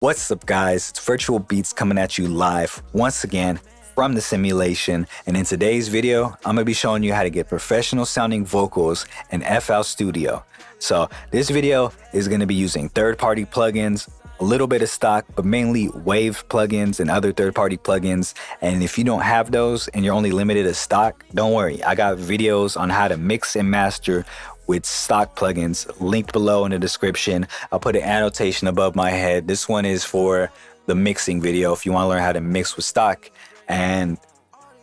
What's up, guys? It's Virtual Beats coming at you live once again from the simulation. And in today's video, I'm gonna be showing you how to get professional sounding vocals in FL Studio. So this video is gonna be using third-party plugins, a little bit of stock, but mainly Wave plugins and other third-party plugins. And if you don't have those and you're only limited to stock, don't worry. I got videos on how to mix and master with stock plugins linked below in the description. I'll put an annotation above my head. This one is for the mixing video if you want to learn how to mix with stock, and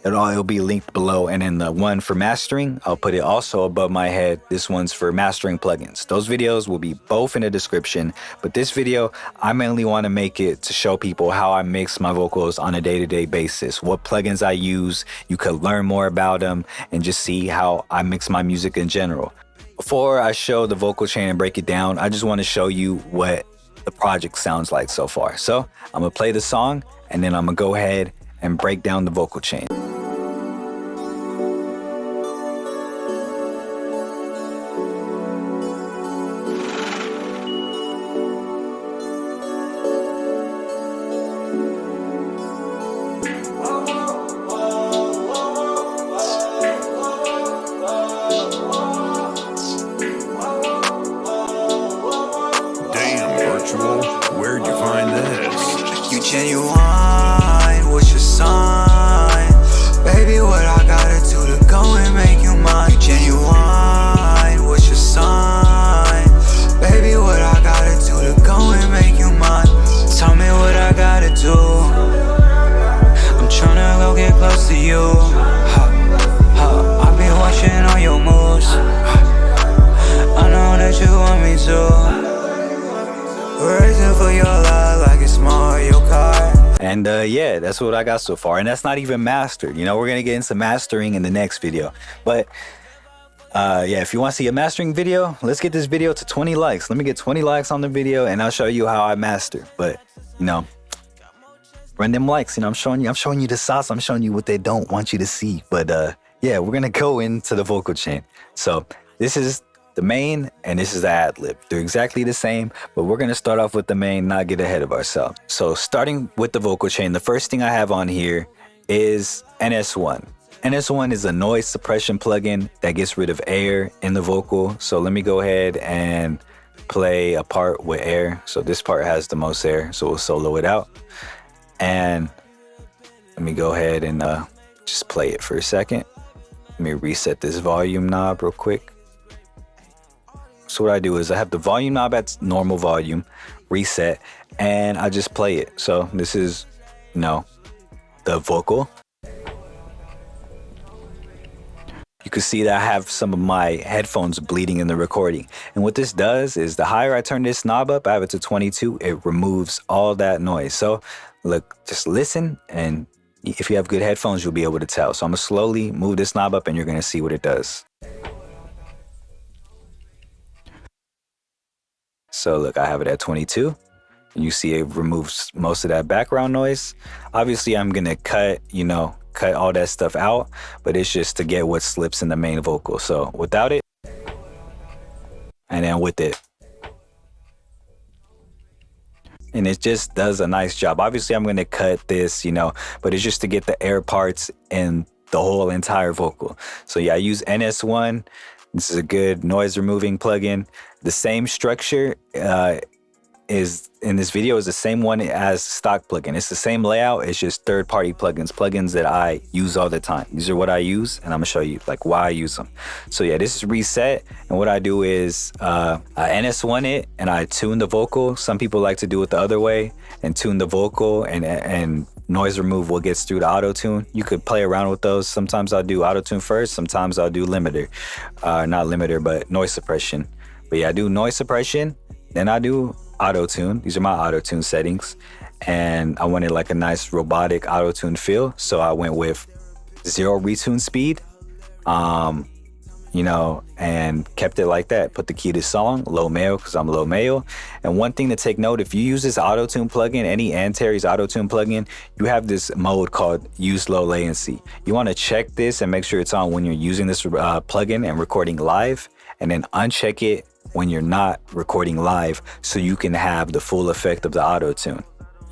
it'll be linked below. And then the one for mastering, I'll put it also above my head. This one's for mastering plugins. Those videos will be both in the description, but this video, I mainly want to make it to show people how I mix my vocals on a day-to-day basis, what plugins I use. You could learn more about them and just see how I mix my music in general. Before I show the vocal chain and break it down, I just want to show you what the project sounds like so far. So I'm gonna play the song and then I'm gonna go ahead and break down the vocal chain. Where'd you find this? You genuine, what's your sign? Baby, what I gotta do to go and make you mine? You genuine, what's your sign? Baby, what I gotta do to go and make you mine? Tell me what I gotta do. I'm tryna go get close to you. I've been watching all your moves. I know that you want me to. Racing for your love like it's Mario Kart. And yeah, that's what I got so far. And that's not even mastered. You know, we're gonna get into mastering in the next video. But yeah, if you want to see a mastering video, let's get this video to 20 likes. Let me get 20 likes on the video and I'll show you how I master. But you know, run them likes. You know, I'm showing you the sauce. I'm showing you what they don't want you to see. But yeah, we're gonna go into the vocal chain. So this is the main and this is the ad-lib. They're exactly the same, but we're gonna start off with the main, not get ahead of ourselves. So starting with the vocal chain, the first thing I have on here is NS1. NS1 is a noise suppression plugin that gets rid of air in the vocal. So let me go ahead and play a part with air. So this part has the most air, so we'll solo it out. And let me go ahead and just play it for a second. Let me reset this volume knob real quick. So what I do is I have the volume knob at normal volume, reset, and I just play it. So this is, you know, the vocal. You can see that I have some of my headphones bleeding in the recording. And what this does is the higher I turn this knob up, I have it to 22, it removes all that noise. So look, just listen, and if you have good headphones, you'll be able to tell. So I'm gonna slowly move this knob up and you're gonna see what it does. So look, I have it at 22 and you see it removes most of that background noise. Obviously I'm gonna cut all that stuff out, but it's just to get what slips in the main vocal. So without it, and then with it. And it just does a nice job. Obviously I'm gonna cut this, you know, but it's just to get the air parts in the whole entire vocal. So yeah, I use NS1. This is a good noise removing plugin. The same structure is in this video is the same one as stock plugin. It's the same layout. It's just third-party plugins that I use all the time. These are what I use, and I'm gonna show you like why I use them. So yeah, this is reset, and what I do is I NS1 it and I tune the vocal. Some people like to do it the other way and tune the vocal and noise remove what gets through the auto tune. You could play around with those. Sometimes I'll do auto tune first. Sometimes I'll do limiter, not limiter, but noise suppression. But yeah, I do noise suppression, then I do auto tune. These are my auto tune settings, and I wanted like a nice robotic auto tune feel, so I went with 0 retune speed, you know, and kept it like that. Put the key to song, low male, because I'm low male. And one thing to take note, if you use this auto tune plugin, any Antares auto tune plugin, you have this mode called use low latency. You want to check this and make sure it's on when you're using this plugin and recording live, and then uncheck it when you're not recording live so you can have the full effect of the auto-tune.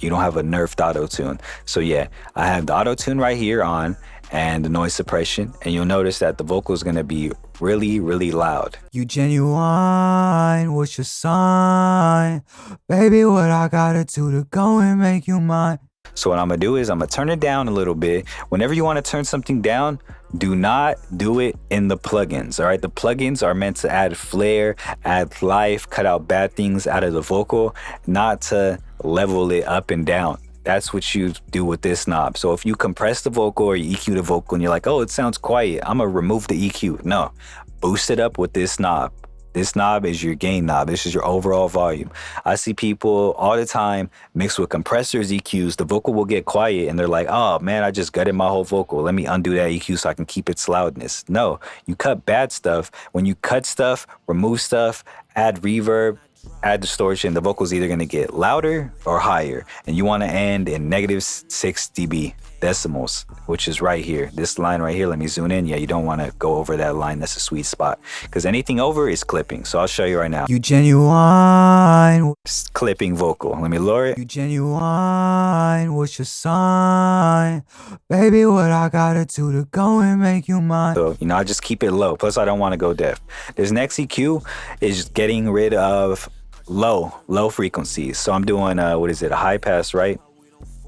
You don't have a nerfed auto-tune. So yeah, I have the auto-tune right here on and the noise suppression, and you'll notice that the vocal is going to be really, really loud. You genuine, what's your sign? Baby, what I gotta do to go and make you mine? So what I'm gonna do is I'm gonna turn it down a little bit. Whenever you want to turn something down, do not do it in the plugins, all right? The plugins are meant to add flair, add life, cut out bad things out of the vocal, not to level it up and down. That's what you do with this knob. So if you compress the vocal or you EQ the vocal and you're like, oh, it sounds quiet, I'm gonna remove the EQ. No, boost it up with this knob. This knob is your gain knob. This is your overall volume. I see people all the time mix with compressors, EQs. The vocal will get quiet and they're like, oh man, I just gutted my whole vocal. Let me undo that EQ so I can keep its loudness. No, you cut bad stuff. When you cut stuff, remove stuff, add reverb, add distortion, the vocal's either gonna get louder or higher. And you wanna end in -6 dB decimals, which is right here. This line right here, let me zoom in. Yeah, you don't wanna go over that line. That's a sweet spot. Because anything over is clipping. So I'll show you right now. You genuine. It's clipping vocal. Let me lower it. You genuine, what's your sign? Baby, what I gotta do to go and make you mine? So, I just keep it low. Plus, I don't want to go deaf. This next EQ is getting rid of low frequencies. So I'm doing, what is it? A high pass, right?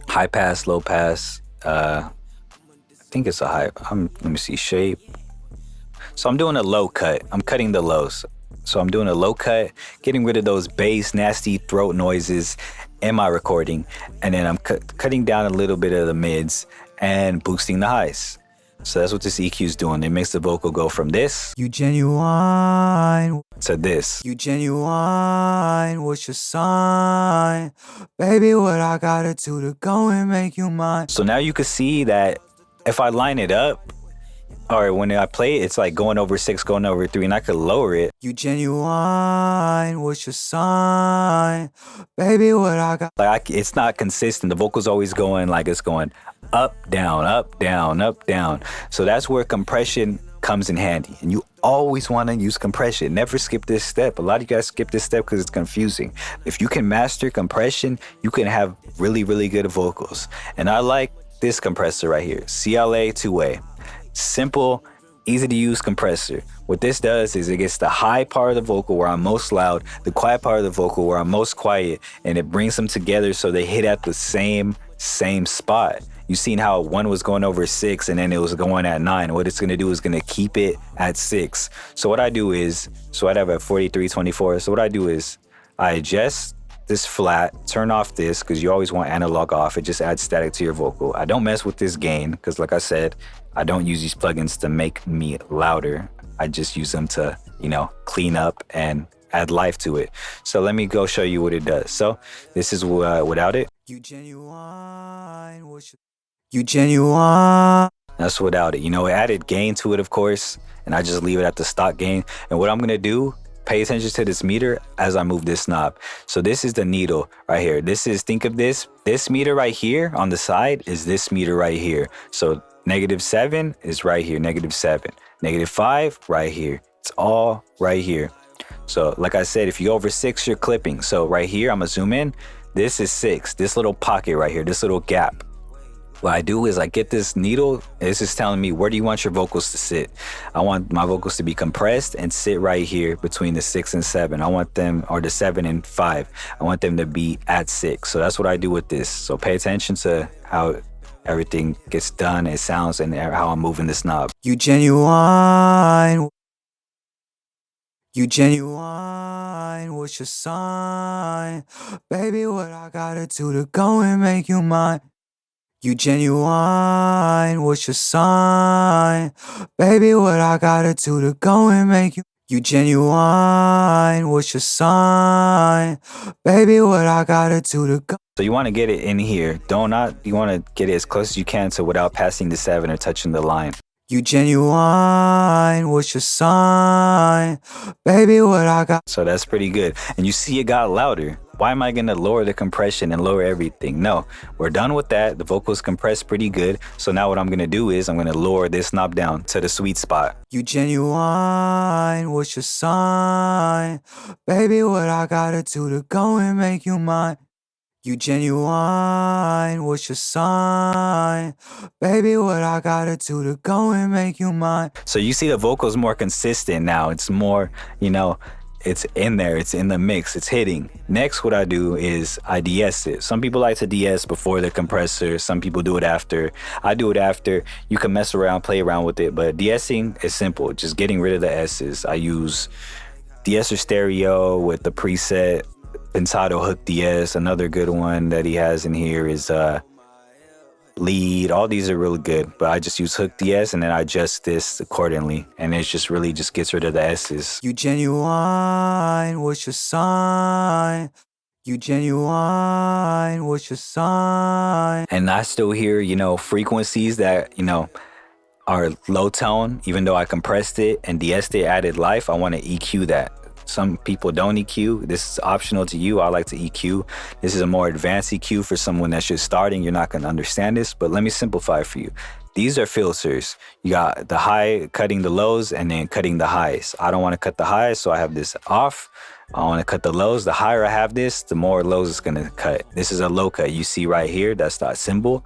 High pass, low pass. I think it's a high. Let me see, shape. So I'm doing a low cut. I'm cutting the lows. So I'm doing a low cut, getting rid of those bass, nasty throat noises in my recording. And then I'm cutting down a little bit of the mids and boosting the highs. So that's what this EQ is doing. It makes the vocal go from this You genuine. to this. You genuine, what's your sign? Baby, what I gotta do to go and make you mine? So now you can see that if I line it up, or when I play it, it's like going over 6, going over 3, and I could lower it. You genuine, what's your sign? Baby, what I got? Like it's not consistent. The vocal's always going like it's going up, down, up, down, up, down. So that's where compression comes in handy. And you always want to use compression. Never skip this step. A lot of you guys skip this step because it's confusing. If you can master compression, you can have really, really good vocals. And I like this compressor right here, CLA 2A. Simple, easy to use compressor. What this does is it gets the high part of the vocal where I'm most loud, the quiet part of the vocal where I'm most quiet, and it brings them together so they hit at the same spot. You've seen how one was going over 6 and then it was going at 9. What it's gonna do is gonna keep it at 6. So what I do is, so I'd have a 43-24. So what I do is I adjust this flat, turn off this, because you always want analog off. It just adds static to your vocal. I don't mess with this gain, because like I said, I don't use these plugins to make me louder. I just use them to, clean up and add life to it. So let me go show you what it does. So this is without it. You genuine, you genuine. That's without it. It added gain to it, of course, and I just leave it at the stock gain. And what I'm gonna do, pay attention to this meter as I move this knob. So this is the needle right here. Think of this meter right here on the side is this meter right here. So -7 is right here, -7. -5 right here. It's all right here. So like I said, if you go over 6, you're clipping. So right here, I'm gonna zoom in. This is 6, this little pocket right here, this little gap. What I do is I get this needle. This is telling me, where do you want your vocals to sit? I want my vocals to be compressed and sit right here between the 6 and 7. I want them, or the 7 and 5. I want them to be at 6. So that's what I do with this. So pay attention to how everything gets done, it sounds, and how I'm moving this knob. You genuine. You genuine, what's your sign? Baby, what I gotta do to go and make you mine? You genuine, what's your sign? Baby, what I gotta do to go and make you? You genuine, what's your sign? Baby, what I gotta do to go? So you want to get it in here. You want to get it as close as you can to without passing the 7 or touching the line. You genuine, what's your sign? Baby, what I got? So that's pretty good. And you see it got louder. Why am I gonna lower the compression and lower everything? No, we're done with that. The vocals compressed pretty good. So now what I'm gonna do is I'm gonna lower this knob down to the sweet spot. You genuine, what's your sign? Baby, what I gotta do to go and make you mine? You genuine, what's your sign? Baby, what I gotta do to go and make you mine? So you see the vocals more consistent now. It's more, you know, it's in there, it's in the mix, it's hitting. Next, what I do is I de-ess it. Some people like to de-ess before the compressor. Some people do it after. I do it after. You can mess around, play around with it, but de-essing is simple. Just getting rid of the S's. I use de-esser stereo with the preset Pensado Hook DS. Another good one that he has in here is Lead. All these are really good, but I just use Hook DS and then I adjust this accordingly, and it just really just gets rid of the S's. You genuine, what's your sign? You genuine, what's your sign? And I still hear, you know, frequencies that, you know, are low tone. Even though I compressed it and de-essed it, added life, I want to EQ that. Some people don't EQ. This is optional to you. I like to EQ. This is a more advanced EQ for someone that's just starting. You're not going to understand this, but let me simplify it for you. These are filters. You got the high, cutting the lows, and then cutting the highs. I don't want to cut the highs, so I have this off. I want to cut the lows. The higher I have this, the more lows it's going to cut. This is a low cut. You see right here, that's that symbol.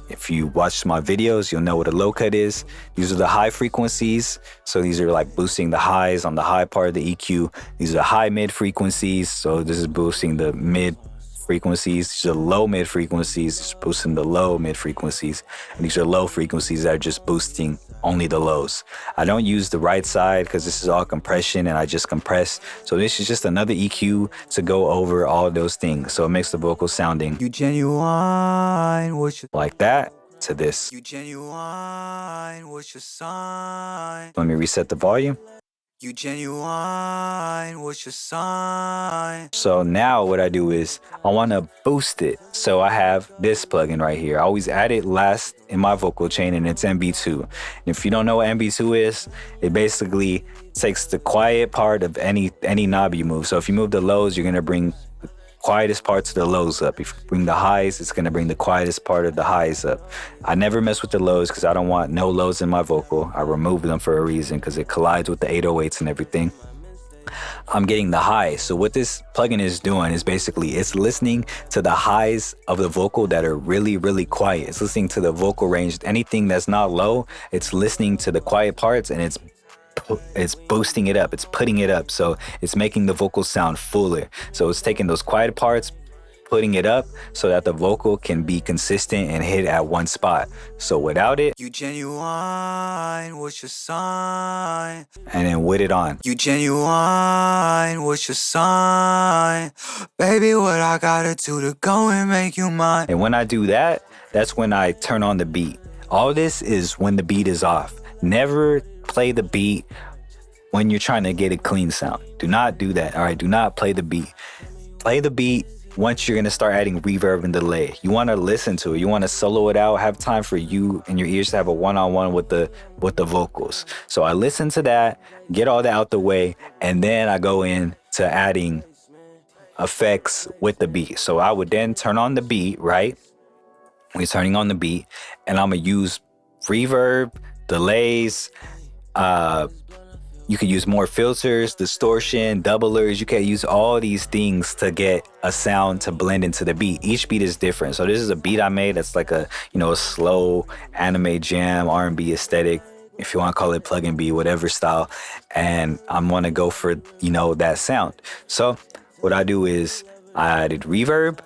If you watch my videos, you'll know what a low cut is. These are the high frequencies. So these are like boosting the highs on the high part of the EQ. These are high mid frequencies. So this is boosting the mid frequencies. These are low mid frequencies. It's boosting the low mid frequencies. And these are low frequencies that are just boosting only the lows. I don't use the right side because this is all compression and I just compress. So this is just another EQ to go over all those things. So it makes the vocal sounding You genuine, what's your like that to this. You genuine, what's your sign? Let me reset the volume. You genuine, what's your sign? So now what I do is I want to boost it. So I have this plugin right here. I always add it last in my vocal chain, and it's MB2. And if you don't know what MB2 is, it basically takes the quiet part of any knob you move. So if you move the lows, you're going to bring the quietest parts of the lows up. If you bring the highs, it's going to bring the quietest part of the highs up. I never mess with the lows because I don't want no lows in my vocal. I remove them for a reason because it collides with the 808s and everything. I'm getting the highs. So what this plugin is doing is basically it's listening to the highs of the vocal that are really, really quiet. It's listening to the vocal range. Anything that's not low, it's listening to the quiet parts and it's boosting it up, it's putting it up, so it's making the vocal sound fuller. So it's taking those quiet parts, putting it up so that the vocal can be consistent and hit at one spot. So without it, You genuine, what's your sign? and then with it on. You genuine, what's your sign? Baby, what I gotta do to go and make you mine? And when I do that, that's when I turn on the beat. All this is when the beat is off. Never play the beat when you're trying to get a clean sound. Do not do that, all right? Do not play the beat. Play the beat once you're gonna start adding reverb and delay. You wanna listen to it. You wanna solo it out, have time for you and your ears to have a one-on-one with the vocals. So I listen to that, get all that out the way, and then I go in to adding effects with the beat. So I would then turn on the beat, right? We're turning on the beat, and I'm gonna use reverb, delays, you can use more filters, distortion, doublers. You can use all these things to get a sound to blend into the beat. Each beat is different. So this is a beat I made that's like a, you know, a slow anime jam, R&B aesthetic, if you want to call it plug and beat, whatever style. And I'm going to go for, you know, that sound. So what I do is I added reverb,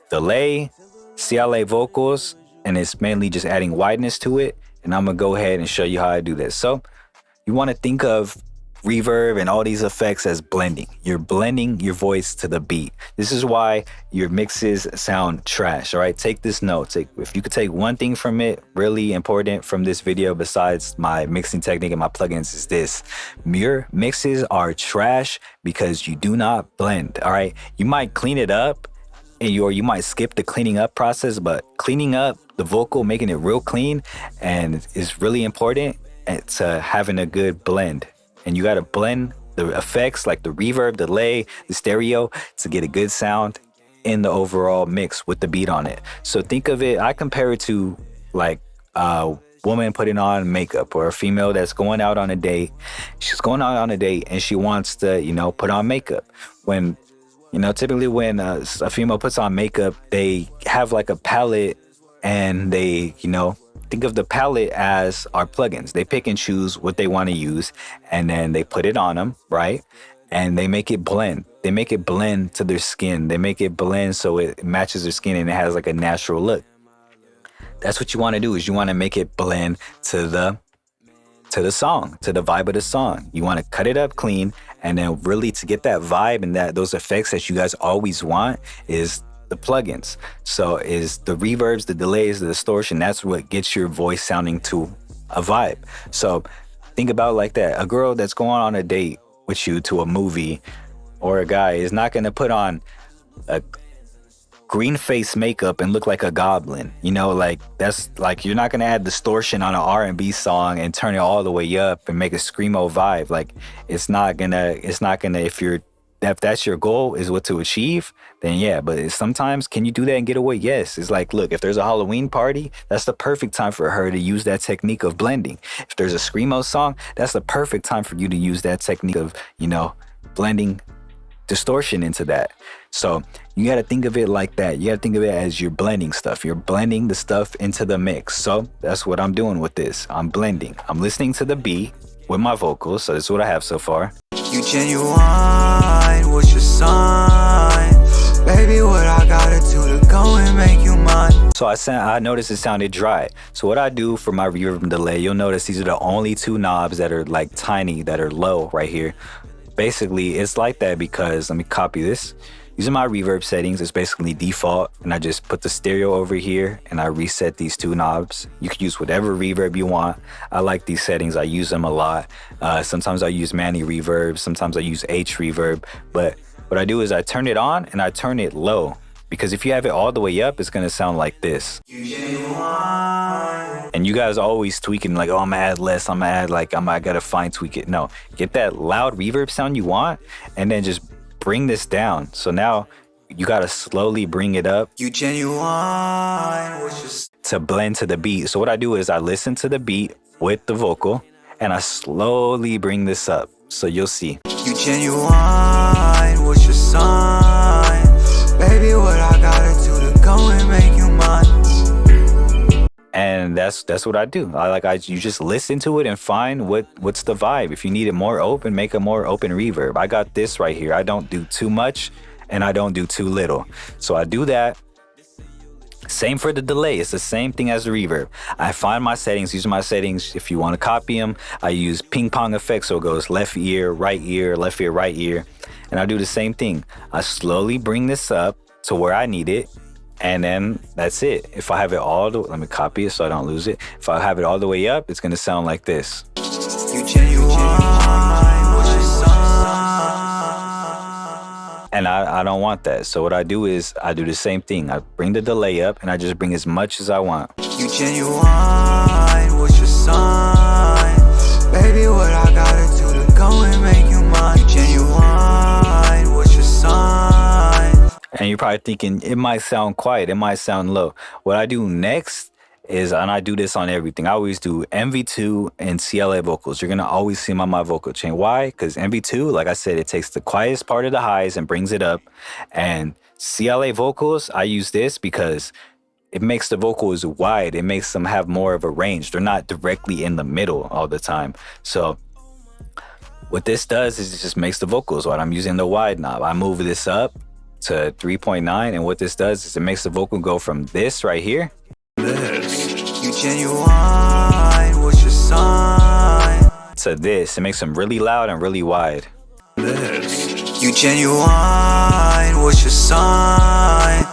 delay, CLA vocals, and it's mainly just adding wideness to it. And I'm going to go ahead and show you how I do this. So you want to think of reverb and all these effects as blending. You're blending your voice to the beat. This is why your mixes sound trash. All right, take this note. If you could take one thing from it, really important from this video besides my mixing technique and my plugins, is this: your mixes are trash because you do not blend. All right, you might clean it up and you might skip the cleaning up process, but cleaning up the vocal, making it real clean, and is really important. to having a good blend. And you got to blend the effects like the reverb, delay, the stereo to get a good sound in the overall mix with the beat on it. So think of it, I compare it to like a woman putting on makeup, or a female that's going out on a date. She's going out on a date and she wants to, put on makeup. When, typically when a female puts on makeup, they have like a palette, and they, think of the palette as our plugins. They pick and choose what they want to use, and then they put it on them, right? And they make it blend. They make it blend to their skin. They make it blend so it matches their skin and it has like a natural look. That's what you want to do, is you want to make it blend to the song, to the vibe of the song. You want to cut it up clean, and then really to get that vibe and those effects that you guys always want is the plugins. So is the reverbs, the delays, the distortion. That's what gets your voice sounding to a vibe. So think about it like that. A girl that's going on a date with you to a movie, or a guy, is not going to put on a green face makeup and look like a goblin. Like that's like, you're not going to add distortion on an R&B song and turn it all the way up and make a screamo vibe. Like it's not gonna, if that's your goal, is what to achieve, then yeah. But sometimes, can you do that and get away? Yes. It's like, look, if there's a Halloween party, that's the perfect time for her to use that technique of blending. If there's a screamo song, that's the perfect time for you to use that technique of, blending distortion into that. So you got to think of it like that. You got to think of it as you're blending stuff. You're blending the stuff into the mix. So that's what I'm doing with this. I'm blending. I'm listening to the beat with my vocals. So that's what I have so far. You genuine, what's your sign? Baby, what I gotta do to go and make you mine? So I noticed it sounded dry. So what I do for my reverb and delay, you'll notice these are the only two knobs that are like tiny, that are low right here. Basically, it's like that because, let me copy this. These are my reverb settings. It's basically default, and I just put the stereo over here and I reset these two knobs. You can use whatever reverb you want. I like these settings. I use them a lot. Sometimes I use Manny reverb. Sometimes I use H reverb. But what I do is I turn it on and I turn it low, because if you have it all the way up, it's gonna sound like this. And you guys are always tweaking like, oh, I'm gonna add less, I'm gonna add like, I gotta fine tweak it. No, get that loud reverb sound you want, and then just bring this down. So now you gotta slowly bring it up You genuine, to blend to the beat. So what I do is I listen to the beat with the vocal, and I slowly bring this up. So you'll see. You genuine, what's your sign? Baby, what I gotta do to go and make you mine? And that's what I do. You just listen to it and find what's the vibe. If you need it more open, make a more open reverb. I got this right here. I don't do too much and I don't do too little. So I do that. Same for the delay. It's the same thing as the reverb. I find my settings. These are my settings. If you want to copy them, I use ping pong effect. So it goes left ear, right ear, left ear, right ear. And I do the same thing. I slowly bring this up to where I need it. And then that's it. If I have it let me copy it so I don't lose it. If I have it all the way up, it's going to sound like this. You genuine, what's your sign? And I don't want that. So what I do is I do the same thing. I bring the delay up and I just bring as much as I want. You genuine, what's your sign? Baby, what I gotta do to go and make you mine? You genuine, what's your sign? And you're probably thinking it might sound quiet, it might sound low. What I do next is, and I do this on everything, I always do MV2 and CLA vocals. You're gonna always see them on my vocal chain. Why? Because MV2, like I said, it takes the quietest part of the highs and brings it up. And CLA vocals, I use this because it makes the vocals wide. It makes them have more of a range. They're not directly in the middle all the time. So what this does is it just makes the vocals wide. I'm using the wide knob. I move this up to 3.9, and what this does is it makes the vocal go from this right here. You genuine, what's your sign? To this. It makes them really loud and really wide. You genuine, what's your sign?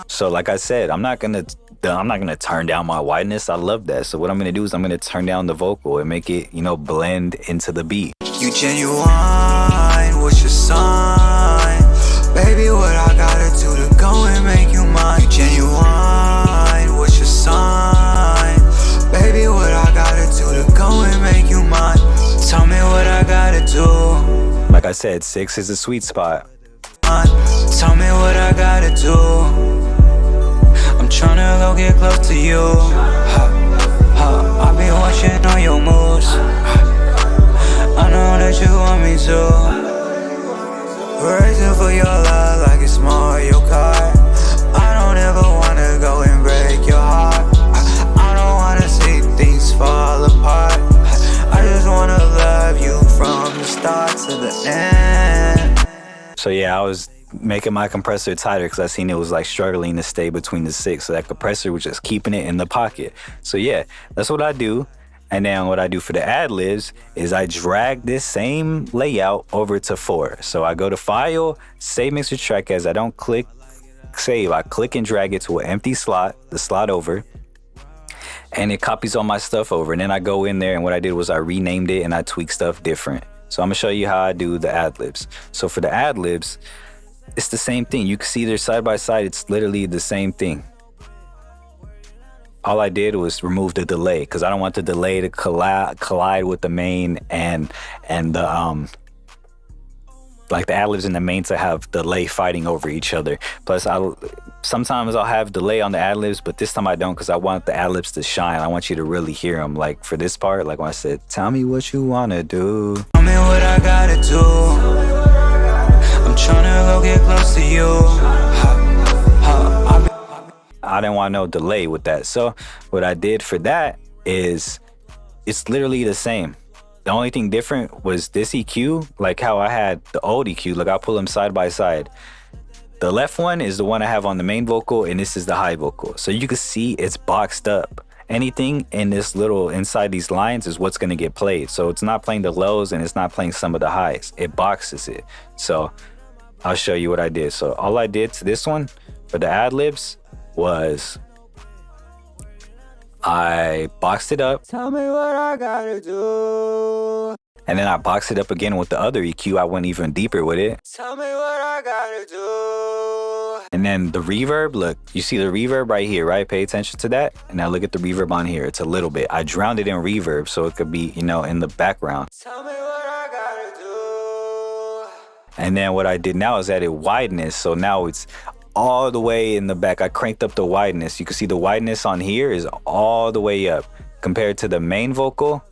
So like I said, I'm not gonna turn down my wideness. I love that. So what I'm gonna do is I'm gonna turn down the vocal and make it, blend into the beat. You genuine, what's your sign? Baby, what I gotta do to go and make you mine? You genuine, what's your sign? Baby, what I gotta do to go and make you said, 6 is a sweet spot. Tell me what I gotta do. I'm tryna go get close to you. I've been watching all your moves. I know that you want me to. Racing for your love like it's Mario Kart. I don't ever wanna go and break your heart. I don't wanna see things fall apart. I just wanna love you from the start to the end. So yeah, I was making my compressor tighter because I seen it was like struggling to stay between the 6. So that compressor was just keeping it in the pocket. So yeah, that's what I do. And then what I do for the ad-libs is I drag this same layout over to 4. So I go to File, Save Mixer Track As. I don't click Save. I click and drag it to an empty slot, the slot over. And it copies all my stuff over. And then I go in there and what I did was I renamed it and I tweak stuff different. So I'm gonna show you how I do the ad-libs. So for the ad-libs, it's the same thing. You can see they're side by side. It's literally the same thing. All I did was remove the delay because I don't want the delay to collide with the main and the like the ad-libs in the main to have delay fighting over each other. Plus, sometimes I'll have delay on the ad-libs, but this time I don't because I want the ad-libs to shine. I want you to really hear them. Like for this part, like when I said, tell me what you wanna do. Tell me what I gotta do. I'm tryna go get close to you. I didn't want no delay with that. So what I did for that is it's literally the same. The only thing different was this EQ, like how I had the old EQ. Like I'll pull them side by side. The left one is the one I have on the main vocal and this is the high vocal. So you can see it's boxed up. Anything in this little inside these lines is what's gonna get played. So it's not playing the lows and it's not playing some of the highs. It boxes it. So I'll show you what I did. So all I did to this one for the ad-libs was I boxed it up. Tell me what I gotta do. And then I boxed it up again with the other EQ. I went even deeper with it. Tell me what I gotta do. And then the reverb, look, you see the reverb right here, right? Pay attention to that. And now look at the reverb on here. It's a little bit. I drowned it in reverb so it could be, you know, in the background. Tell me what I gotta do. And then what I did now is added wideness. So now it's all the way in the back. I cranked up the wideness. You can see the wideness on here is all the way up. Compared to the main vocal,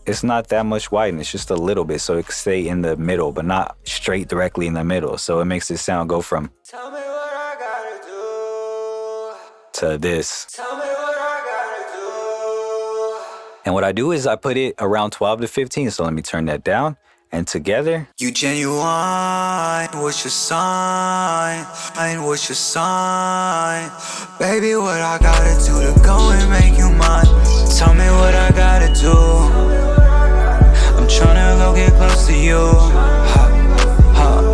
it's not that much wideness, just a little bit. So it can stay in the middle, but not straight directly in the middle. So it makes this sound go from Tell me what I gotta do. to this. Tell me what I gotta do. And what I do is I put it around 12 to 15. So let me turn that down. And together, You genuine, what's your sign? What's your sign? Baby, what I gotta do to go and make you mine? Tell me what I gotta do. I'm tryna go get close to you.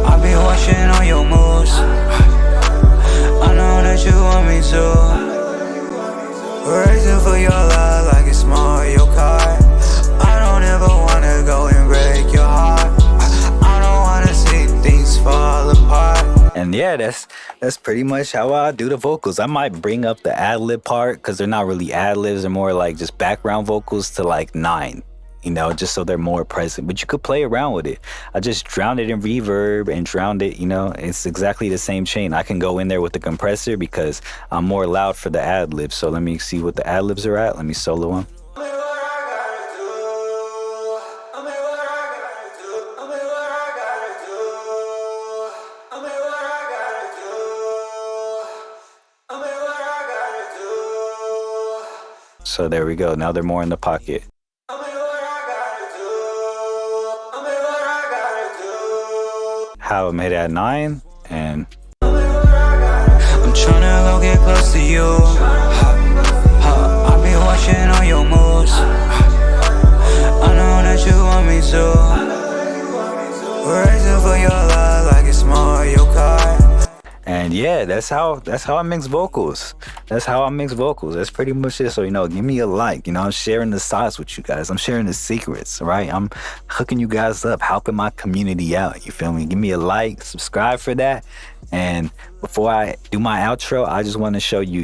I've been watching all your moves. I know that you want me to. Racing for your love like it's Mario Kart. I don't ever wanna go and break your heart. I don't wanna see things fall apart. and yeah, that's pretty much how I do the vocals. I might bring up the ad-lib part because they're not really ad-libs. They're more like just background vocals to like 9, you know, just so they're more present. But you could play around with it. I just drowned it in reverb and drowned it, you know, it's exactly the same chain. I can go in there with the compressor because I'm more loud for the ad-libs. So let me see what the ad-libs are at. Let me solo them. So there we go. Now they're more in the pocket. How I'm hit at 9 and I'm tryna go get close to you. I've been watching all your moves. I know that you want me to. Racing for your love like it's Mario Kart. and yeah, yeah, that's how I mix vocals. That's how I mix vocals. That's pretty much it. So, give me a like. I'm sharing the sauce with you guys. I'm sharing the secrets, right? I'm hooking you guys up, helping my community out. You feel me? Give me a like, subscribe for that. And before I do my outro, I just want to show you,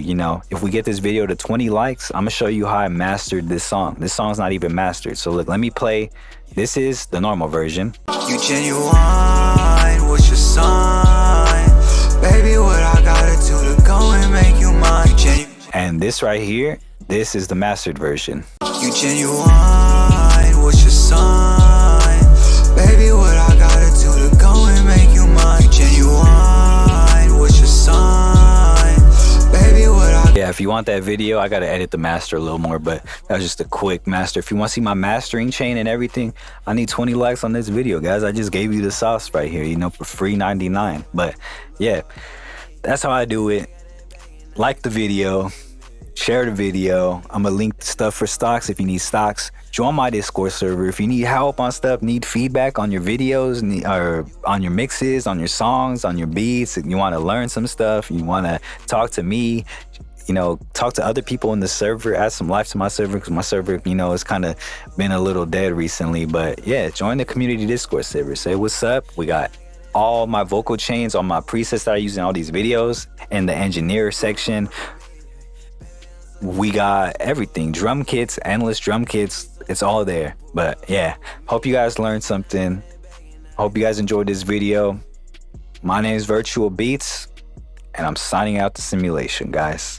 if we get this video to 20 likes, I'm gonna show you how I mastered this song. This song's not even mastered. So look, let me play. This is the normal version. You genuine, what's your sign? Baby, what I gotta do to go and make you mine? And this right here, this is the mastered version. You genuine, what's your sign? Baby, what I gotta do to go and make you mine? Genuine, what's your sign? Baby, what I... Yeah, if you want that video, I gotta edit the master a little more, but that was just a quick master. If you want to see my mastering chain and everything, I need 20 likes on this video, guys. I just gave you the sauce right here, for free 99. But yeah, that's how I do it. Like the video, share the video. I'm gonna link stuff for stocks if you need stocks. Join my Discord server if you need help on stuff, need feedback on your videos, or on your mixes, on your songs, on your beats. You want to learn some stuff, you want to talk to me, talk to other people in the server, add some life to my server, because my server, it's kind of been a little dead recently. But yeah, join the community Discord server. Say what's up. We got all my vocal chains, all my presets that I use in all these videos in the engineer section. We got everything, drum kits, endless drum kits, it's all there. But yeah, hope you guys learned something. Hope you guys enjoyed this video. My name is Virtual Beats, and I'm signing out the simulation, guys.